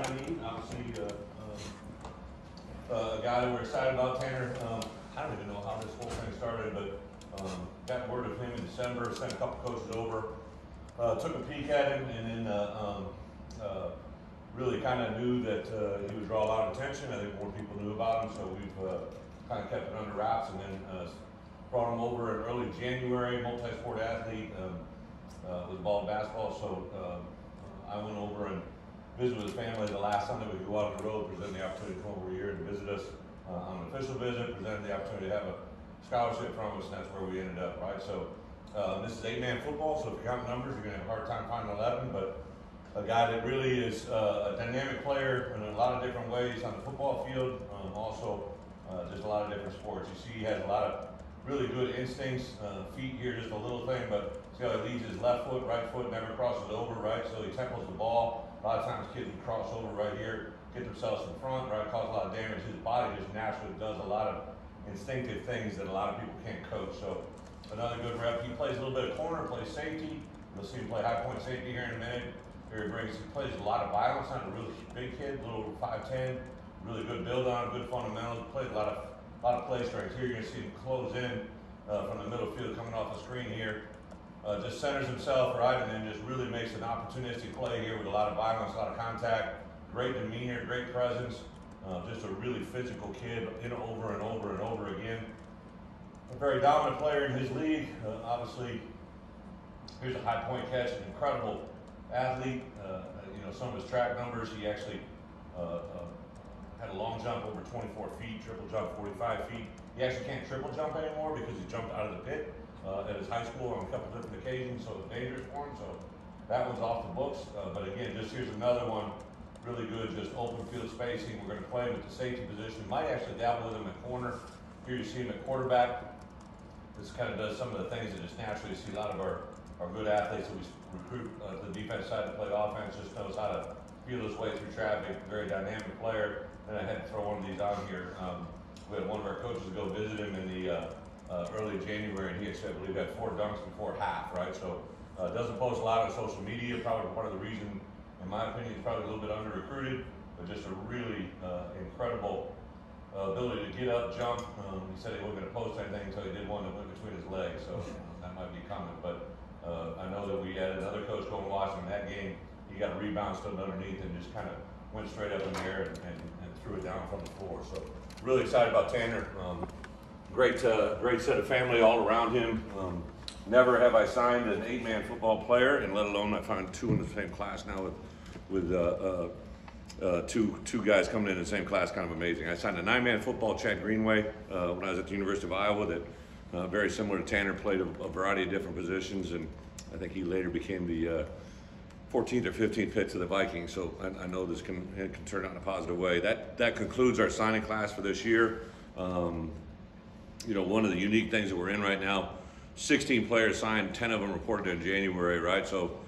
signee, obviously a guy that we're excited about, Tanner. I don't even know how this whole thing started, but got word of him in December, sent a couple coaches over, took a peek at him, and then really kind of knew that he would draw a lot of attention. I think more people knew about him, so we've kind of kept it under wraps, and then brought him over in early January, multi-sport athlete, with ball and basketball, so I went over and visited with his family the last Sunday. We could go out on the road, present the opportunity to come over here and visit us on an official visit, presented the opportunity to have a scholarship from us, and that's where we ended up, right? So this is 8-man football, so if you count numbers, you're going to have a hard time finding 11, but a guy that really is a dynamic player in a lot of different ways on the football field, also just a lot of different sports. You see he has a lot of really good instincts, feet here, just a little thing, but see how he leads his left foot, right foot, never crosses over, right? So he temples the ball. A lot of times kids would cross over right here, get themselves in front, right? Cause a lot of damage. His body just naturally does a lot of instinctive things that a lot of people can't coach. So another good rep. He plays a little bit of corner, plays safety. You'll see him play high point safety here in a minute. Here he plays a lot of violence on a really big kid, little over 5'10", really good build on him, good fundamentals. Plays a lot of play strength. Here you're going to see him close in from the middle field coming off the screen here. Just centers himself, right, and then just really makes an opportunistic play here with a lot of violence, a lot of contact, great demeanor, great presence, just a really physical kid, over and over and over again. A very dominant player in his league. Obviously, here's a high point catch, an incredible athlete. Some of his track numbers, he actually had a long jump over 24 feet, triple jump 45 feet. He actually can't triple jump anymore because he jumped out of the pit at his high school on a couple different occasions, so it's dangerous for him. So that one's off the books. But again, just here's another one, really good, just open field spacing. We're going to play him at the safety position. Might actually dabble with him at corner. Here you see him at quarterback. This kind of does some of the things that just naturally see a lot of our good athletes that we recruit to the defense side to play offense, just knows how to feel his way through traffic, very dynamic player. Then I had to throw one of these on here. We had one of our coaches go visit him in the early January, and he said, I believe, had 4 dunks before half, right? So doesn't post a lot on social media, probably part of the reason, in my opinion, he's probably a little bit under-recruited, but just a really incredible ability to get up, jump. He said he wasn't going to post anything until he did one that went between his legs, so that might be common. But I know that we had another coach go and watch him in that game. He got a rebound, stood underneath, and just kind of went straight up in the air and threw it down from the floor. So really excited about Tanner. Great set of family all around him. Never have I signed an 8-man football player, and let alone I find 2 in the same class now with two guys coming in the same class. Kind of amazing. I signed a 9-man football, Chad Greenway, when I was at the University of Iowa. That very similar to Tanner, played a variety of different positions, and I think he later became the 14th or 15th pick to the Vikings. So I know this can turn out in a positive way. That concludes our signing class for this year. One of the unique things that we're in right now, 16 players signed, 10 of them reported in January, right? So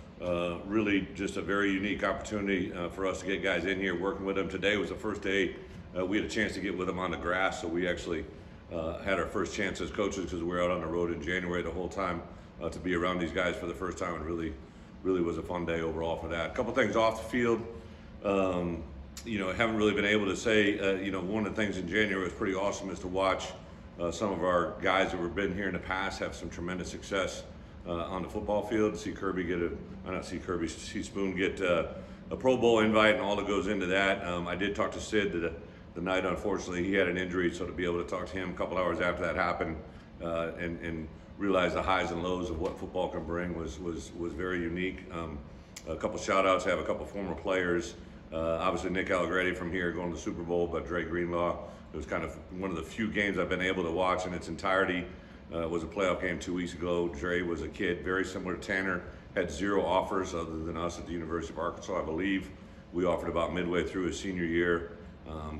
really just a very unique opportunity for us to get guys in here working with them. Today was the first day we had a chance to get with them on the grass, so we actually had our first chance as coaches because we were out on the road in January the whole time to be around these guys for the first time, and really was a fun day overall for that. A couple things off the field. Haven't really been able to say, one of the things in January was pretty awesome is to watch some of our guys that have been here in the past have some tremendous success on the football field. See Spoon get a Pro Bowl invite and all that goes into that. I did talk to Sid the night, unfortunately, he had an injury, so to be able to talk to him a couple hours after that happened and realize the highs and lows of what football can bring was very unique. A couple shout outs, I have a couple former players. Obviously Nick Allegretti from here going to the Super Bowl, but Dre Greenlaw, it was kind of one of the few games I've been able to watch in its entirety. It was a playoff game 2 weeks ago. Dre was a kid very similar to Tanner, had 0 offers other than us at the University of Arkansas, I believe. We offered about midway through his senior year.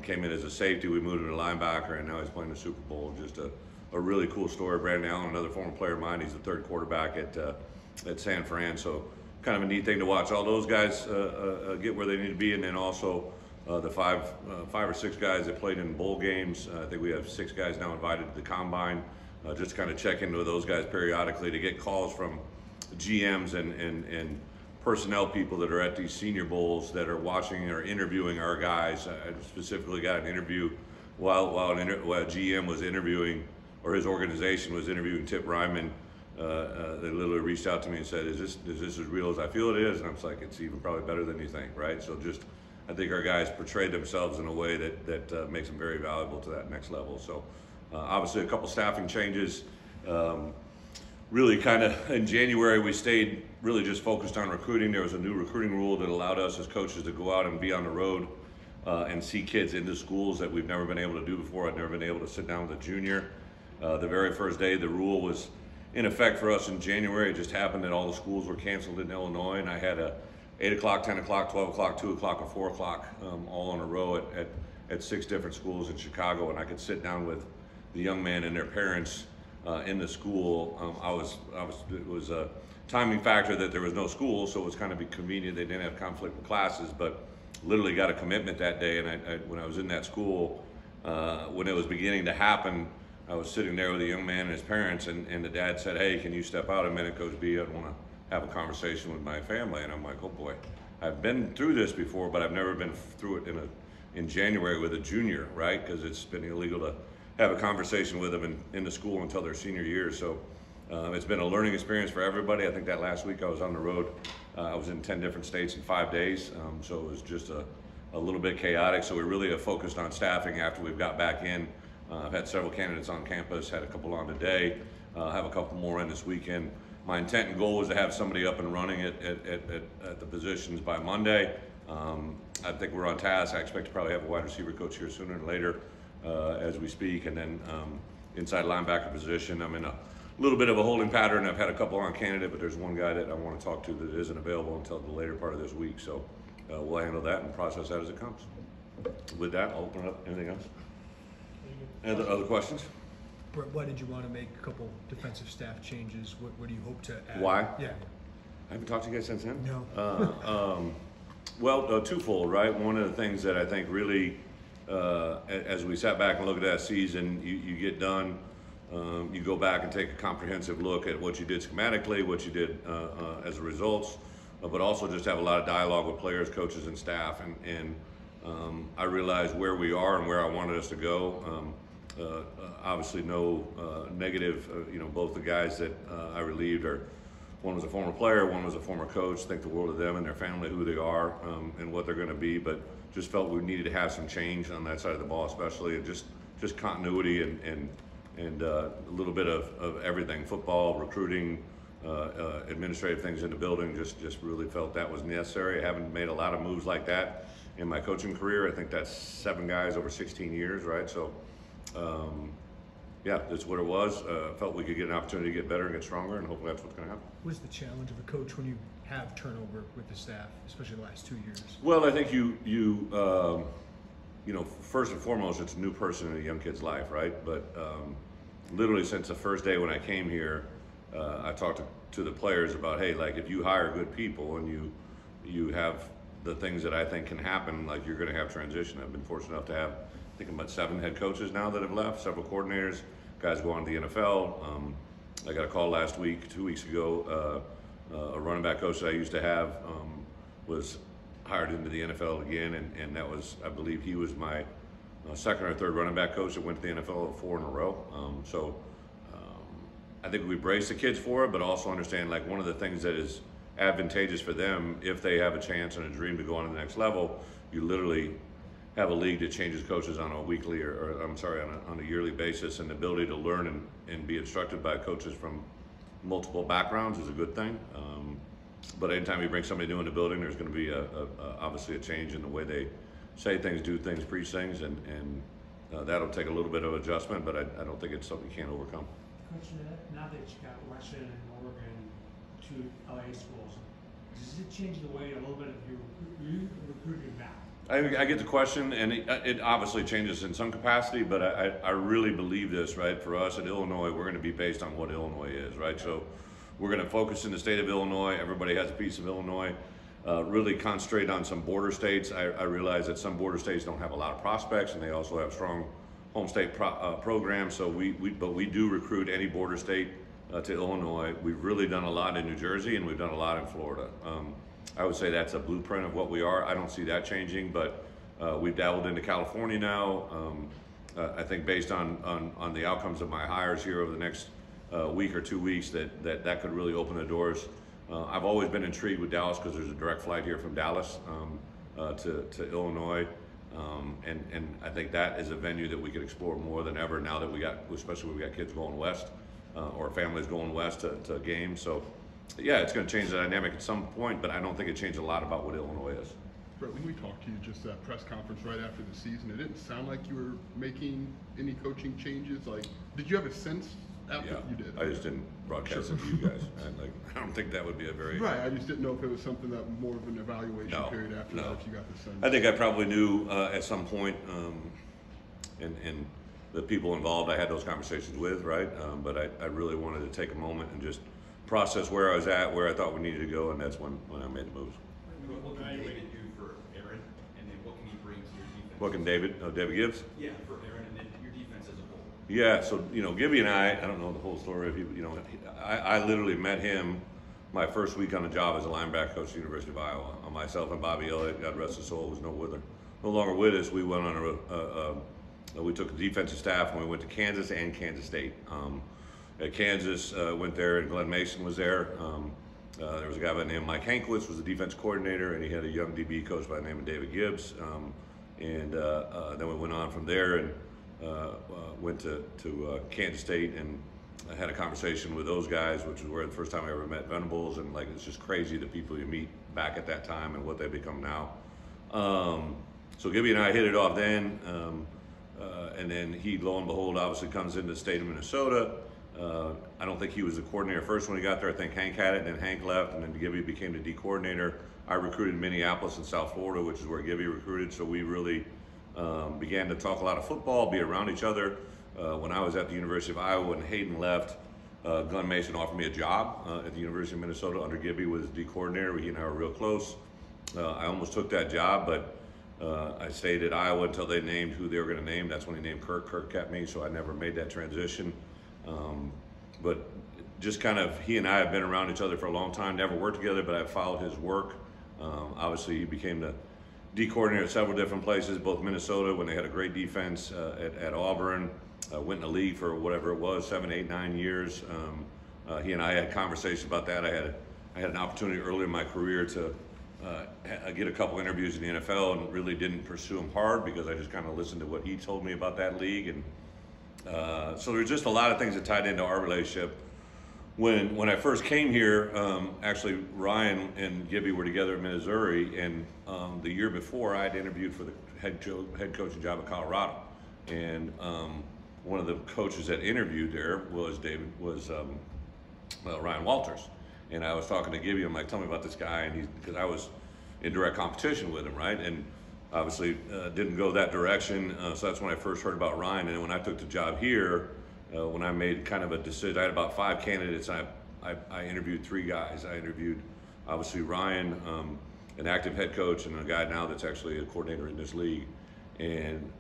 Came in as a safety, we moved him to linebacker, and now he's playing the Super Bowl. Just a really cool story. Brandon Allen, another former player of mine, he's the 3rd quarterback at San Fran, so kind of a neat thing to watch all those guys get where they need to be, and then also the five or six guys that played in bowl games. I think we have 6 guys now invited to the combine. Just kind of check in with those guys periodically to get calls from GMs and personnel people that are at these senior bowls that are watching or interviewing our guys. I specifically got an interview while GM was interviewing, or his organization was interviewing Tip Ryman. They literally reached out to me and said, is this as real as I feel it is? And I was like, it's even probably better than you think, right? So just, I think our guys portrayed themselves in a way that makes them very valuable to that next level. So obviously a couple staffing changes. Really kind of in January, we stayed really just focused on recruiting. There was a new recruiting rule that allowed us as coaches to go out and be on the road and see kids into schools that we've never been able to do before. I'd never been able to sit down with a junior. The very first day, the rule was in effect for us in January. It just happened that all the schools were canceled in Illinois, and I had a 8 o'clock, 10 o'clock, 12 o'clock, 2 o'clock, and 4 o'clock all in a row at 6 different schools in Chicago, and I could sit down with the young man and their parents in the school. It was a timing factor that there was no school, so it was kind of convenient. They didn't have conflict with classes, but literally got a commitment that day. And I when I was in that school, when it was beginning to happen, I was sitting there with a young man and his parents, and the dad said, "Hey, can you step out a minute, Coach B? I want to have a conversation with my family." And I'm like, "Oh boy, I've been through this before, but I've never been through it in January with a junior, right? Because it's been illegal to have a conversation with them in the school until their senior year." So it's been a learning experience for everybody. I think that last week I was on the road. I was in 10 different states in 5 days. So it was just a little bit chaotic. So we really have focused on staffing after we've got back in. I've had several candidates on campus, had a couple on today, have a couple more in this weekend. My intent and goal was to have somebody up and running at the positions by Monday. I think we're on task. I expect to probably have a wide receiver coach here sooner than later as we speak. And then inside linebacker position, I'm in a little bit of a holding pattern. I've had a couple on candidate, but there's one guy that I want to talk to that isn't available until the later part of this week. So we'll handle that and process that as it comes. With that, I'll open it up. Anything else? Any other questions? Bret, why did you want to make a couple defensive staff changes? What do you hope to add? Why? Yeah. I haven't talked to you guys since then? No. Well, twofold, right? One of the things that I think really, as we sat back and looked at that season, you get done, you go back and take a comprehensive look at what you did schematically, what you did as a result, but also just have a lot of dialogue with players, coaches, and staff. And I realized where we are and where I wanted us to go. Obviously no negative, both the guys that I relieved one was a former player, one was a former coach. Think the world of them and their family, who they are, and what they're going to be. But just felt we needed to have some change on that side of the ball, especially, and just continuity and a little bit of everything: football, recruiting, administrative things in the building. Just really felt that was necessary. I haven't made a lot of moves like that in my coaching career. I think that's 7 guys over 16 years, right? So. Yeah, that's what it was. Felt we could get an opportunity to get better and get stronger, and hopefully that's what's going to happen. What is the challenge of a coach when you have turnover with the staff, especially the last 2 years? Well, I think you first and foremost, it's a new person in a young kid's life, right? But literally since the first day when I came here, I talked to the players about, hey, like if you hire good people and you have the things that I think can happen, like you're going to have transition. I've been fortunate enough to have, I think, about 7 head coaches now that have left, several coordinators, guys go on to the NFL. I got a call last week, 2 weeks ago, a running back coach that I used to have was hired into the NFL again, and that was, I believe he was my second or third running back coach that went to the NFL 4 in a row. So I think we brace the kids for it, but also understand, like, one of the things that is advantageous for them, if they have a chance and a dream to go on to the next level, you literally have a league that changes coaches on a weekly on a yearly basis, and the ability to learn and be instructed by coaches from multiple backgrounds is a good thing. But anytime you bring somebody new in the building, there's going to be obviously a change in the way they say things, do things, preach things, and that'll take a little bit of adjustment, but I don't think it's something you can't overcome. Coach, now that you got Western and Oregon, 2 LA schools, does it change the way a little bit of your recruiting now? I get the question, and it obviously changes in some capacity, but I really believe this, right? For us at Illinois, we're going to be based on what Illinois is, right? So we're going to focus in the state of Illinois. Everybody has a piece of Illinois. Really concentrate on some border states. I realize that some border states don't have a lot of prospects, and they also have strong home state programs. So but we do recruit any border state to Illinois. We've really done a lot in New Jersey, and we've done a lot in Florida. I would say that's a blueprint of what we are. I don't see that changing, but we've dabbled into California now. I think based on the outcomes of my hires here over the next week or 2 weeks, that could really open the doors. I've always been intrigued with Dallas because there's a direct flight here from Dallas to Illinois. And I think that is a venue that we could explore more than ever now that especially when we got kids going west or families going west to games. So yeah, it's going to change the dynamic at some point, but I don't think it changed a lot about what Illinois is. Bret, when we talked to you just at press conference right after the season, it didn't sound like you were making any coaching changes. Like, did you have a sense after you did? I just didn't broadcast it to you guys. I don't think that would be a very right. I just didn't know if it was something that more of an evaluation period after that. If you got the sense. I think I probably knew at some point, and the people involved I had those conversations with, right? But I really wanted to take a moment and just process where I was at, where I thought we needed to go, and that's when I made the moves. What can David do for Aaron, and then what can he bring to your defense? What can David Gibbs? Yeah, for Aaron, and then your defense as a whole. Yeah, so Gibby and I don't know the whole story of I literally met him my first week on the job as a linebacker coach at the University of Iowa. Myself and Bobby Elliott, God rest his soul, was no longer with us. We went on we took the defensive staff and we went to Kansas and Kansas State. At Kansas, went there and Glenn Mason was there. There was a guy by the name of Mike Hankwitz, was the defense coordinator, and he had a young DB coach by the name of David Gibbs. Then we went on from there and went to Kansas State and I had a conversation with those guys, which is where the first time I ever met Venables, and it's just crazy the people you meet back at that time and what they become now. So Gibby and I hit it off then, and then he, lo and behold, obviously comes into the state of Minnesota. I don't think he was the coordinator first when he got there. I think Hank had it, and then Hank left, and then Gibby became the D coordinator. I recruited Minneapolis and South Florida, which is where Gibby recruited, so we really began to talk a lot of football, be around each other. When I was at the University of Iowa and Hayden left, Glenn Mason offered me a job at the University of Minnesota under Gibby was D coordinator. He and I were real close. I almost took that job, but I stayed at Iowa until they named who they were going to name. That's when they named Kirk. Kirk kept me, so I never made that transition. But just kind of, he and I have been around each other for a long time, never worked together, but I followed his work. Obviously, he became the D coordinator at several different places, both Minnesota when they had a great defense, at Auburn, went in the league for whatever it was, 7, 8, 9 years. He and I had conversations about that. I had an opportunity early in my career to get a couple interviews in the NFL and really didn't pursue them hard because I just kind of listened to what he told me about that league. And so there's just a lot of things that tied into our relationship. When I first came here, actually Ryan and Gibby were together in Missouri, and the year before I had interviewed for the head coaching job at Colorado, and one of the coaches that interviewed there was Ryan Walters, and I was talking to Gibby. I'm like, tell me about this guy, and because I was in direct competition with him, right? And obviously didn't go that direction, so that's when I first heard about Ryan. And when I took the job here, when I made kind of a decision, I had about 5 candidates. I interviewed 3 guys. I interviewed obviously Ryan, an active head coach, and a guy now that's actually a coordinator in this league. And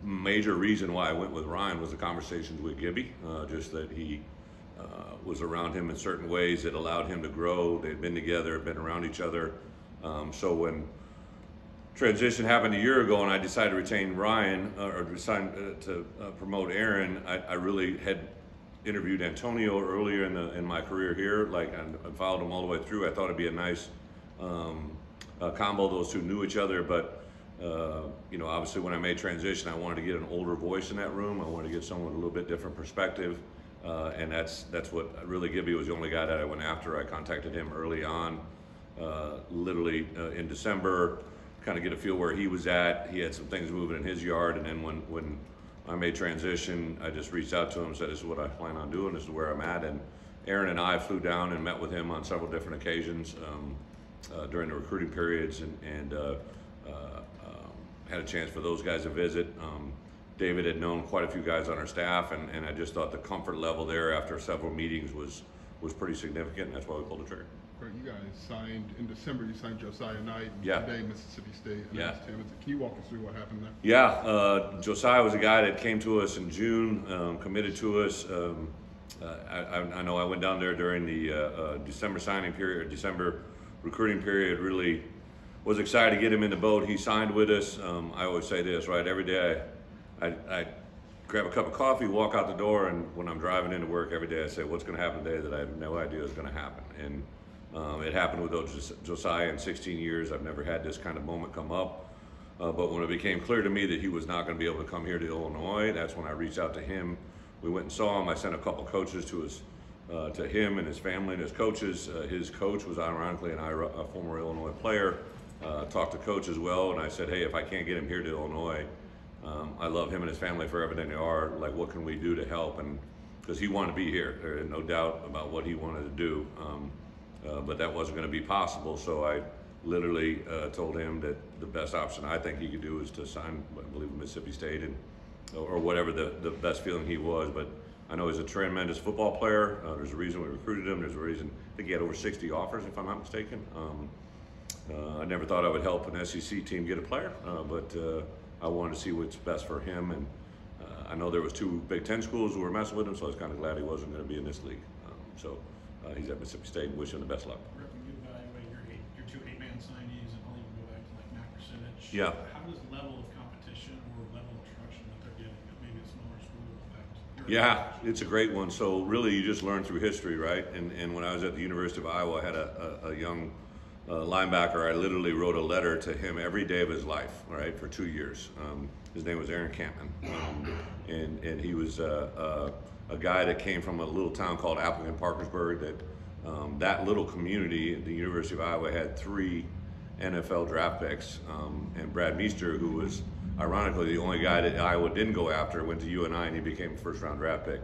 major reason why I went with Ryan was the conversations with Gibby, just that he was around him in certain ways that allowed him to grow. They'd been together, been around each other. So when transition happened a year ago and I decided to retain Ryan or decide to promote Aaron, I really had interviewed Antonio earlier in my career here. I followed him all the way through. I thought it'd be a nice combo. Those two knew each other, but obviously when I made transition, I wanted to get an older voice in that room. I wanted to get someone with a little bit different perspective, and that's what really Gibby was the only guy that I went after. I contacted him early on, literally in December, kind of get a feel where he was at. He had some things moving in his yard, and then when I made transition, I just reached out to him and said, this is what I plan on doing, this is where I'm at. And Aaron and I flew down and met with him on several different occasions during the recruiting periods, and had a chance for those guys to visit. David had known quite a few guys on our staff, and I just thought the comfort level there after several meetings was pretty significant, and that's why we pulled the trigger. Right, you guys signed in December. You signed Josiah Knight. Yeah. Today, Mississippi State. Yeah. Can you walk us through what happened there? Yeah, Josiah was a guy that came to us in June, committed to us. I know I went down there during the December signing period, or December recruiting period really was excited to get him in the boat. He signed with us. I always say this, right? Every day I grab a cup of coffee, walk out the door, and when I'm driving into work every day, I say, what's going to happen today that I have no idea is going to happen? And it happened with Josiah in 16 years. I've never had this kind of moment come up. But when it became clear to me that he was not going to be able to come here to Illinois, that's when I reached out to him. We went and saw him. I sent a couple coaches to him and his family and his coaches. His coach was ironically a former Illinois player. Talked to coach as well, and I said, hey, if I can't get him here to Illinois, I love him and his family for everything they are. Like, what can we do to help? And because he wanted to be here, there is no doubt about what he wanted to do, but that wasn't going to be possible. So I literally told him that the best option I think he could do is to sign, I believe, Mississippi State, and or whatever the best feeling he was. But I know he's a tremendous football player. There's a reason we recruited him. There's a reason. I think he had over 60 offers, if I'm not mistaken. I never thought I would help an SEC team get a player, but I wanted to see what's best for him. And I know there was 2 Big Ten schools who were messing with him, so I was kind of glad he wasn't going to be in this league. So he's at Mississippi State, and wish him the best luck. When you evaluate your 2 8-man signees, and I'll even go back to like Mac percentage. Yeah. How does level of competition or level of instruction that they're getting at maybe a smaller school affect your Yeah, evaluation? it's a great one. So really, you just learn through history, right? And when I was at the University of Iowa, I had a young linebacker. I literally wrote a letter to him every day of his life, right, for 2 years. His name was Aaron Campman, and he was a guy that came from a little town called Appleton, Parkersburg. That little community, the University of Iowa, had 3 NFL draft picks, and Brad Meester, who was ironically the only guy that Iowa didn't go after, went to UNI, and he became a first-round draft pick.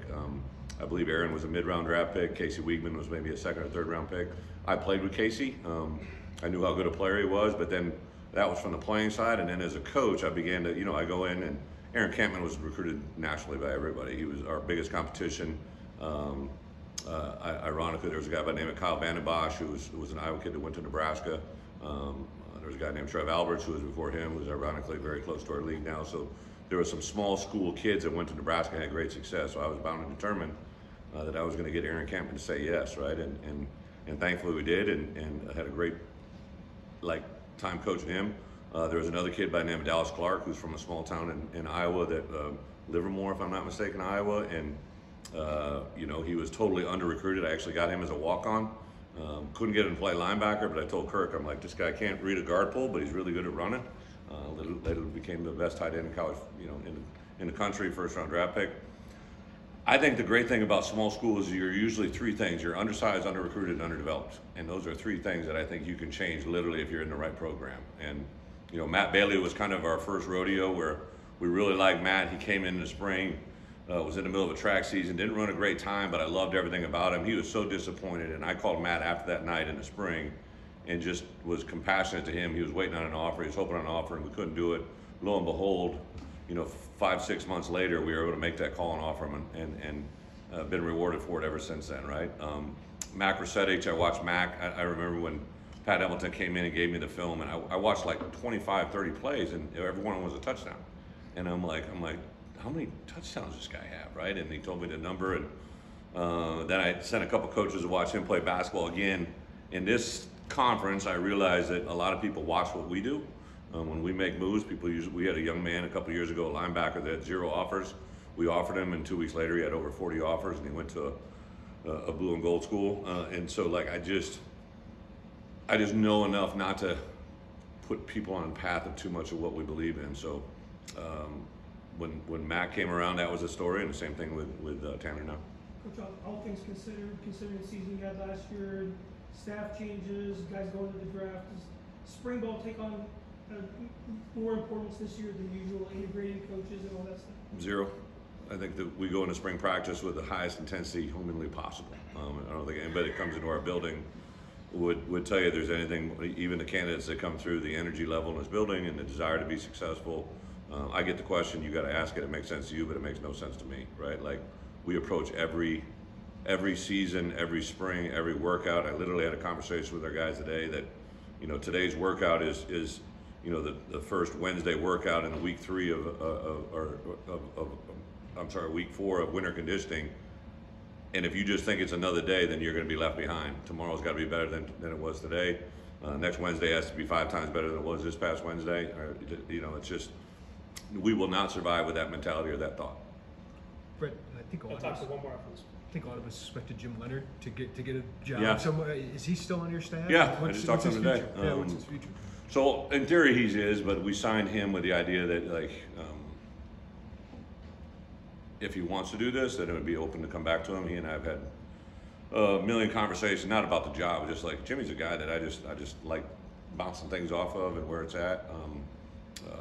I believe Aaron was a mid-round draft pick. Casey Wiegman was maybe a second or third-round pick. I played with Casey. I knew how good a player he was, but then that was from the playing side. And then as a coach, I began to, I go in, and Aaron Campman was recruited nationally by everybody. He was our biggest competition. Ironically, there was a guy by the name of Kyle Vandenbosch, who was an Iowa kid that went to Nebraska. There was a guy named Trev Alberts, who was before him, who was ironically very close to our league now. So there were some small school kids that went to Nebraska and had great success. So I was bound and determined that I was going to get Aaron Campman to say yes, right? And thankfully we did, and I had a great time coaching him. There was another kid by the name of Dallas Clark, who's from a small town in Iowa, that Livermore, if I'm not mistaken, Iowa, and he was totally under-recruited. I actually got him as a walk-on. Couldn't get him to play linebacker, but I told Kirk, I'm like, this guy can't read a guard pull, but he's really good at running. Later became the best tight end in college, in the country, first-round draft pick. I think the great thing about small schools is you're usually 3 things. You're undersized, under-recruited, and underdeveloped. And those are 3 things that I think you can change literally if you're in the right program. And, Matt Bailey was kind of our first rodeo where we really liked Matt. He came in the spring, was in the middle of a track season, didn't run a great time, but I loved everything about him. He was so disappointed, and I called Matt after that night in the spring and just was compassionate to him. He was waiting on an offer. He was hoping on an offer, and we couldn't do it. Lo and behold, 5-6 months later, we were able to make that call and offer him, and been rewarded for it ever since then, right? Mac Resetich, I watched Mac. I remember when Pat Hamilton came in and gave me the film, and I watched like 25, 30 plays, and every one was a touchdown. And I'm like, how many touchdowns does this guy have, right? And he told me the number, and then I sent a couple coaches to watch him play basketball again. In this conference, I realized that a lot of people watch what we do. When we make moves, we had a young man a couple years ago, a linebacker that had 0 offers. We offered him, and 2 weeks later he had over 40 offers, and he went to a blue and gold school. And so I just know enough not to put people on the path of too much of what we believe in. So when Matt came around, that was a story, and the same thing with Tanner now. Coach, all things considered, considering the season you had last year, staff changes, guys going to the draft, does spring ball take on more importance this year than usual, integrating coaches and all that stuff? 0. I think that we go into spring practice with the highest intensity humanly possible. I don't think anybody that comes into our building would tell you there's anything, even the candidates that come through, the energy level in this building and the desire to be successful. I get the question, you got to ask it. It makes sense to you, but it makes no sense to me, right? Like, we approach every season, every spring, every workout. I literally had a conversation with our guys today that, today's workout is the first Wednesday workout in the week 3 week 4 of winter conditioning. And if you just think it's another day, then you're going to be left behind. Tomorrow's got to be better than it was today. Next Wednesday has to be 5 times better than it was this past Wednesday. Or, you know, it's just, we will not survive with that mentality or that thought. Brett, I think a lot of us, one more after this. I think a lot of us suspected Jim Leonard to get a job Yeah. somewhere. Is he still on your staff? Yeah, I What's, just talked to what's him his today. future? Yeah, what's his future? So in theory he is, but we signed him with the idea that like, if he wants to do this, then it would be open to come back to him. He and I have had a million conversations, not about the job, just like Jimmy's a guy that I just like bouncing things off of and where it's at.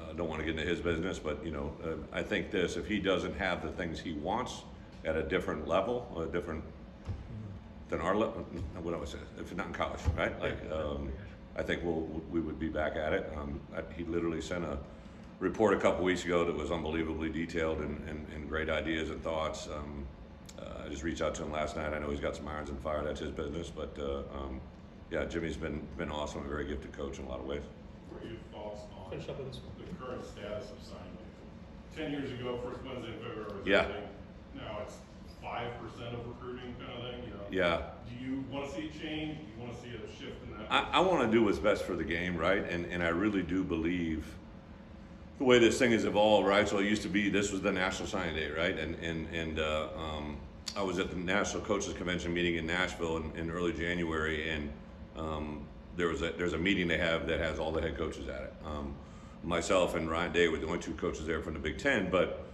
I don't want to get into his business, but you know, I think this, if he doesn't have the things he wants at a different level, a different than our level, what do I say? If you're not in college, right? Like, I think we would be back at it. He literally sent a report a couple weeks ago that was unbelievably detailed and great ideas and thoughts. I just reached out to him last night. I know he's got some irons in the fire. That's his business, but yeah, Jimmy's been awesome, a very gifted coach in a lot of ways. What are your thoughts on Finish up with this one. the current status of signing day? 10 years ago, first Wednesday in February was Yeah. everything. Now it's 5% of recruiting kind of thing, you know? Yeah. Do you want to see change? Do you want to see a shift in that? I want to do what's best for the game, right? And I really do believe the way this thing has evolved, right? So it used to be, this was the National Signing Day, right? And I was at the National Coaches Convention meeting in Nashville in early January, and there's a meeting they have that has all the head coaches at it. Myself and Ryan Day were the only 2 coaches there from the Big Ten, but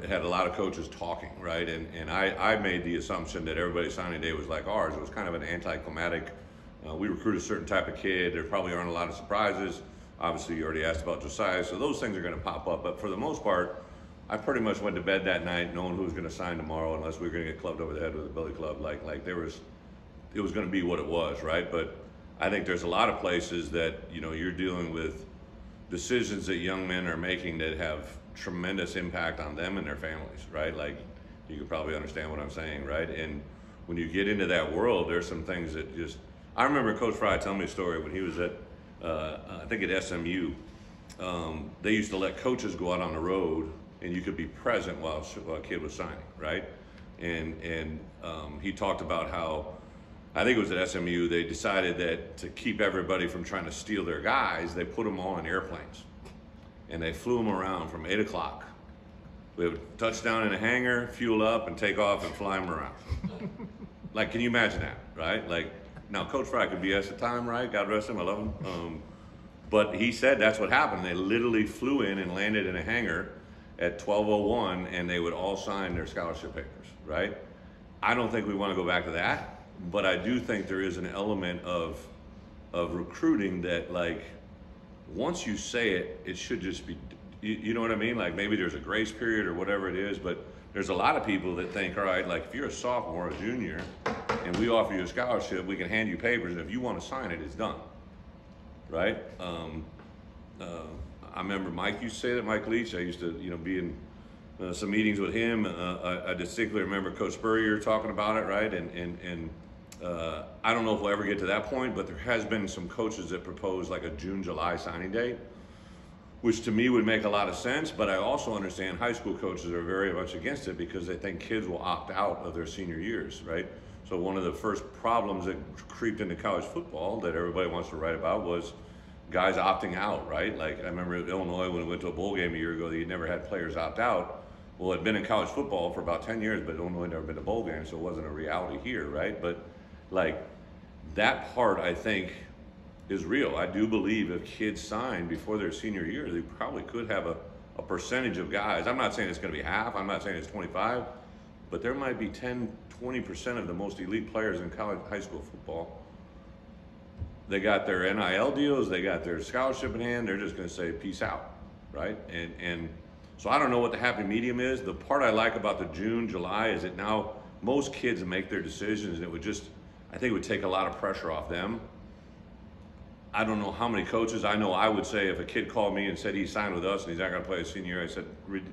it had a lot of coaches talking, right? And I made the assumption that everybody's signing day was like ours. It was kind of an anticlimactic. We recruit a certain type of kid. There probably aren't a lot of surprises. Obviously, you already asked about Josiah, so those things are going to pop up. But for the most part, I pretty much went to bed that night knowing who was going to sign tomorrow, unless we were going to get clubbed over the head with a billy club. Like it was going to be what it was, right? But I think there's a lot of places that, you know, you're dealing with decisions that young men are making that have tremendous impact on them and their families, right? Like, you can probably understand what I'm saying, right? And when you get into that world, there's some things that just, I remember Coach Fry telling me a story when he was at, I think at SMU. They used to let coaches go out on the road and you could be present while a kid was signing, right? And he talked about how, I think it was at SMU, they decided that to keep everybody from trying to steal their guys, they put them all in airplanes. And they flew them around from 8 o'clock. We would touch down in a hangar, fuel up, and take off and fly them around. Like, can you imagine that, right? Like, now Coach Fry could BS at the time, right? God rest him, I love him. But he said that's what happened. They literally flew in and landed in a hangar at 12:01, and they would all sign their scholarship papers, right? I don't think we want to go back to that, but I do think there is an element of recruiting that, like, once you say it, it should just be, you know what I mean? Like, maybe there's a grace period or whatever it is, but there's a lot of people that think, all right, like, if you're a sophomore or a junior and we offer you a scholarship, we can hand you papers, and if you want to sign it, it's done, right? I remember Mike used to say that, Mike Leach. I used to, you know, be in some meetings with him. I distinctly remember Coach Spurrier talking about it, right? And I don't know if we'll ever get to that point, but there has been some coaches that propose like a June, July signing date, which to me would make a lot of sense. But I also understand high school coaches are very much against it because they think kids will opt out of their senior years, right? So one of the first problems that creeped into college football that everybody wants to write about was guys opting out, right? Like, I remember at Illinois when we went to a bowl game a year ago, they never had players opt out. Well, it'd been in college football for about 10 years, but Illinois had never been to bowl game, so it wasn't a reality here, right? But like, that part I think is real. I do believe if kids sign before their senior year, they probably could have a percentage of guys. I'm not saying it's going to be half. I'm not saying it's 25, but there might be 10, 20% of the most elite players in college, high school football. They got their NIL deals. They got their scholarship in hand. They're just going to say peace out, right? And so I don't know what the happy medium is. The part I like about the June, July is that now most kids make their decisions, and it would just, I think it would take a lot of pressure off them. I don't know how many coaches. I know I would say if a kid called me and said he signed with us and he's not going to play his senior year, I said,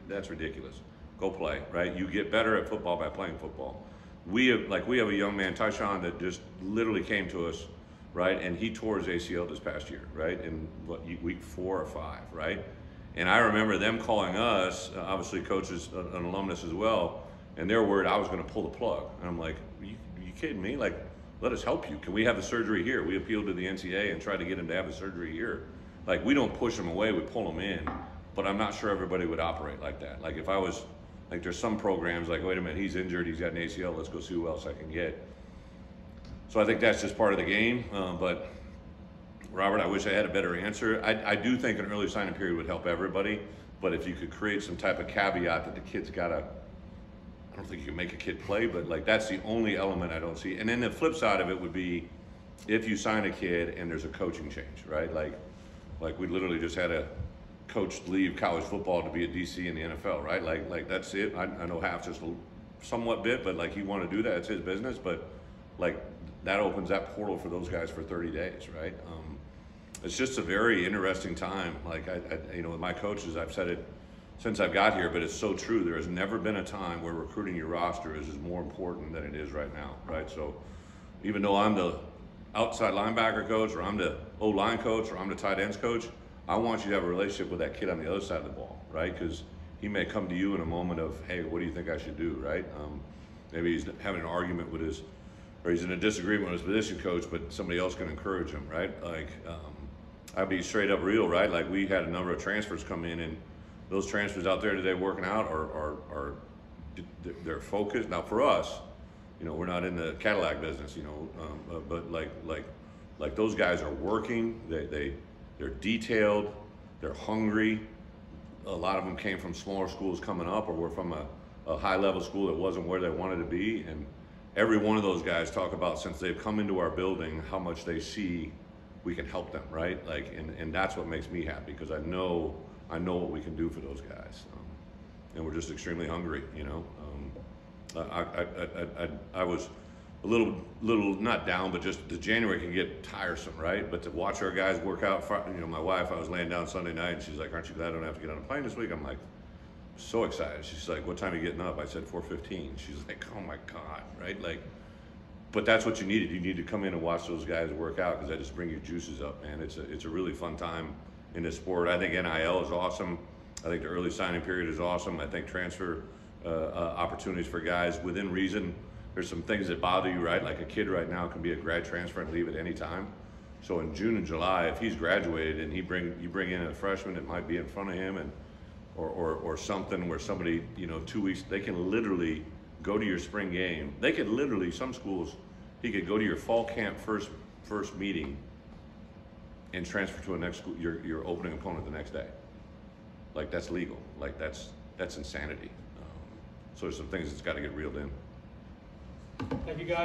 that's ridiculous. Go play, right? You get better at football by playing football. We have a young man, Tyshawn, that just literally came to us, right? And he tore his ACL this past year, right? In week 4 or 5, right? And I remember them calling us, obviously coaches, an alumnus as well, and they were worried I was going to pull the plug. And I'm like, you kidding me? Like, let us help you. Can we have the surgery here? We appealed to the NCAA and tried to get him to have the surgery here. Like, we don't push him away, we pull him in, but I'm not sure everybody would operate like that. Like, if I was, like, there's some programs like, wait a minute, he's injured, he's got an ACL, let's go see who else I can get. So I think that's just part of the game, but Robert, I wish I had a better answer. I do think an early signing period would help everybody, but if you could create some type of caveat that the kid's gotta, I don't think you can make a kid play, but like, that's the only element I don't see. And then the flip side of it would be if you sign a kid and there's a coaching change, right? Like we literally just had a coach leave college football to be a DC in the NFL, right? Like that's it. I know half just a somewhat bit, but like, he want to do that, it's his business, but like, that opens that portal for those guys for 30 days, right? It's just a very interesting time. Like, I you know, with my coaches, I've said it since I've got here, but it's so true. There has never been a time where recruiting your roster is more important than it is right now, right? So even though I'm the outside linebacker coach, or I'm the O-line coach, or I'm the tight ends coach, I want you to have a relationship with that kid on the other side of the ball, right? Because he may come to you in a moment of, hey, what do you think I should do, right? Maybe he's having an argument with his, or he's in a disagreement with his position coach, but somebody else can encourage him, right? Like, I'd be straight up real, right? Like, we had a number of transfers come in, and those transfers out there today working out are they're focused. Now for us, you know, we're not in the Cadillac business, you know, but like those guys are working. They're detailed. They're hungry. A lot of them came from smaller schools coming up, or were from a high level school that wasn't where they wanted to be. And every one of those guys talk about, since they've come into our building, how much they see we can help them, right? Like, and that's what makes me happy, because I know what we can do for those guys, and we're just extremely hungry, you know. I was a little not down, but just the January can get tiresome, right? But to watch our guys work out, you know, my wife, I was laying down Sunday night, and she's like, "Aren't you glad I don't have to get on a plane this week?" I'm like, so excited. She's like, "What time are you getting up?" I said 4:15. She's like, "Oh my God," right? Like, but that's what you needed. You need to come in and watch those guys work out, because that just bring your juices up, man. It's a really fun time in this sport. I think NIL is awesome. I think the early signing period is awesome. I think transfer opportunities for guys within reason. There's some things that bother you, right? Like, a kid right now can be a grad transfer and leave at any time. So in June and July, if he's graduated and you bring in a freshman that might be in front of him, and or something where somebody, you know, 2 weeks, they can literally go to your spring game. They could literally, some schools, he could go to your fall camp first meeting and transfer to a next school, your opening opponent the next day. Like, that's legal. Like, that's insanity. So there's some things that's got to get reeled in. Thank you, guys.